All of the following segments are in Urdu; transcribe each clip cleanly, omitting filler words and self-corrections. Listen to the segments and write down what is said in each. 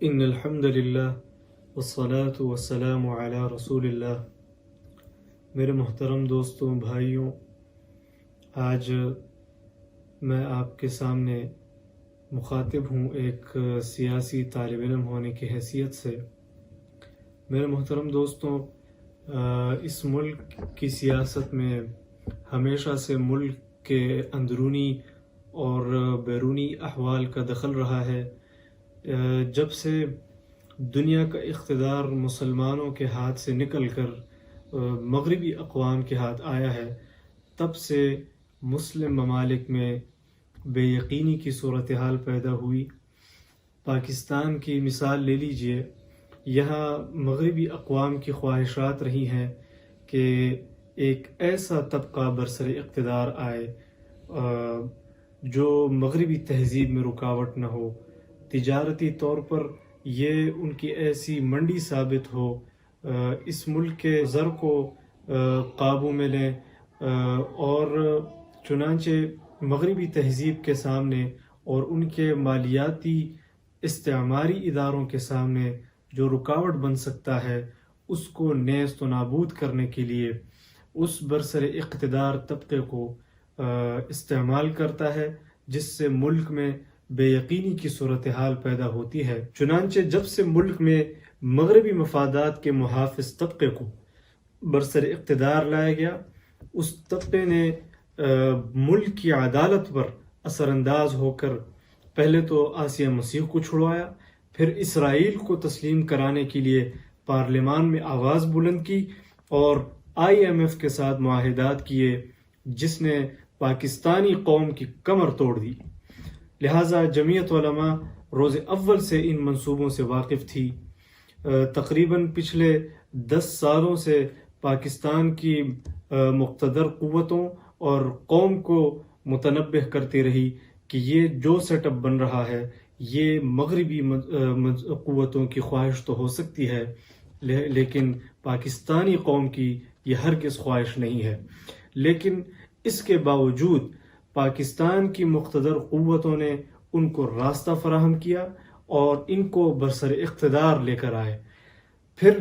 ان الحمد للہ والصلاة والسلام علی رسول اللہ۔ میرے محترم دوستوں، بھائیوں، آج میں آپ کے سامنے مخاطب ہوں ایک سیاسی طالب علم ہونے کی حیثیت سے۔ میرے محترم دوستوں، اس ملک کی سیاست میں ہمیشہ سے ملک کے اندرونی اور بیرونی احوال کا دخل رہا ہے۔ جب سے دنیا کا اقتدار مسلمانوں کے ہاتھ سے نکل کر مغربی اقوام کے ہاتھ آیا ہے، تب سے مسلم ممالک میں بے یقینی کی صورتحال پیدا ہوئی۔ پاکستان کی مثال لے لیجئے، یہاں مغربی اقوام کی خواہشات رہی ہیں کہ ایک ایسا طبقہ برسر اقتدار آئے جو مغربی تہذیب میں رکاوٹ نہ ہو، تجارتی طور پر یہ ان کی ایسی منڈی ثابت ہو، اس ملک کے زر کو قابو میں لیں، اور چنانچہ مغربی تہذیب کے سامنے اور ان کے مالیاتی استعماری اداروں کے سامنے جو رکاوٹ بن سکتا ہے، اس کو نیست و نابود کرنے کے لیے اس برسر اقتدار طبقے کو استعمال کرتا ہے، جس سے ملک میں بے یقینی کی صورتحال پیدا ہوتی ہے۔ چنانچہ جب سے ملک میں مغربی مفادات کے محافظ طبقے کو برسر اقتدار لایا گیا، اس طبقے نے ملک کی عدالت پر اثر انداز ہو کر پہلے تو آسیہ مسیح کو چھڑوایا، پھر اسرائیل کو تسلیم کرانے کے لیے پارلیمان میں آواز بلند کی اور IMF کے ساتھ معاہدات کیے، جس نے پاکستانی قوم کی کمر توڑ دی۔ لہٰذا جمعیت علماء روز اول سے ان منصوبوں سے واقف تھی۔ تقریباً پچھلے 10 سالوں سے پاکستان کی مقتدر قوتوں اور قوم کو متنبہ کرتی رہی کہ یہ جو سیٹ اپ بن رہا ہے، یہ مغربی قوتوں کی خواہش تو ہو سکتی ہے، لیکن پاکستانی قوم کی یہ ہرگز خواہش نہیں ہے۔ لیکن اس کے باوجود پاکستان کی مقتدر قوتوں نے ان کو راستہ فراہم کیا اور ان کو برسر اقتدار لے کر آئے۔ پھر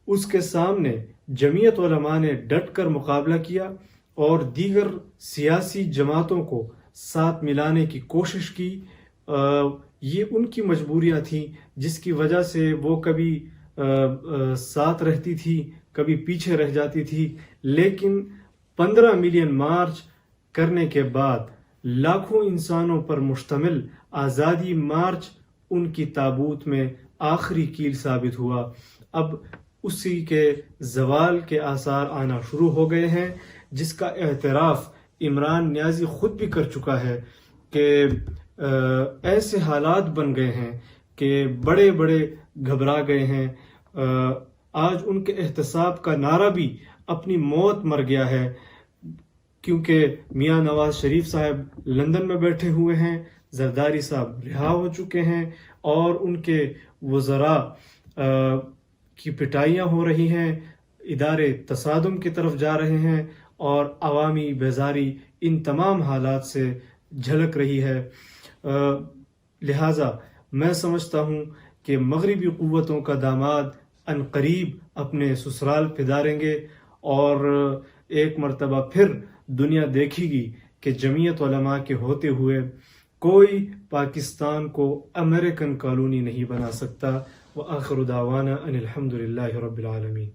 اس کے سامنے جمعیت علماء نے ڈٹ کر مقابلہ کیا اور دیگر سیاسی جماعتوں کو ساتھ ملانے کی کوشش کی۔ یہ ان کی مجبوریاں تھیں جس کی وجہ سے وہ کبھی ساتھ رہتی تھی، کبھی پیچھے رہ جاتی تھی، لیکن 15 ملین مارچ کرنے کے بعد لاکھوں انسانوں پر مشتمل آزادی مارچ ان کی تابوت میں آخری کیل ثابت ہوا۔ اب اسی کے زوال کے آثار آنا شروع ہو گئے ہیں، جس کا اعتراف عمران نیازی خود بھی کر چکا ہے کہ ایسے حالات بن گئے ہیں کہ بڑے بڑے گھبرا گئے ہیں۔ آج ان کے احتساب کا نعرہ بھی اپنی موت مر گیا ہے، کیونکہ میاں نواز شریف صاحب لندن میں بیٹھے ہوئے ہیں، زرداری صاحب رہا ہو چکے ہیں، اور ان کے وزراء کی پٹائیاں ہو رہی ہیں، ادارے تصادم کی طرف جا رہے ہیں، اور عوامی بیزاری ان تمام حالات سے جھلک رہی ہے۔ لہٰذا میں سمجھتا ہوں کہ مغربی قوتوں کا داماد ان قریب اپنے سسرال پداریں گے، اور ایک مرتبہ پھر دنیا دیکھے گی کہ جمعیت علماء کے ہوتے ہوئے کوئی پاکستان کو امریکن کالونی نہیں بنا سکتا۔ وآخر دعوانا ان الحمد للہ رب العالمین۔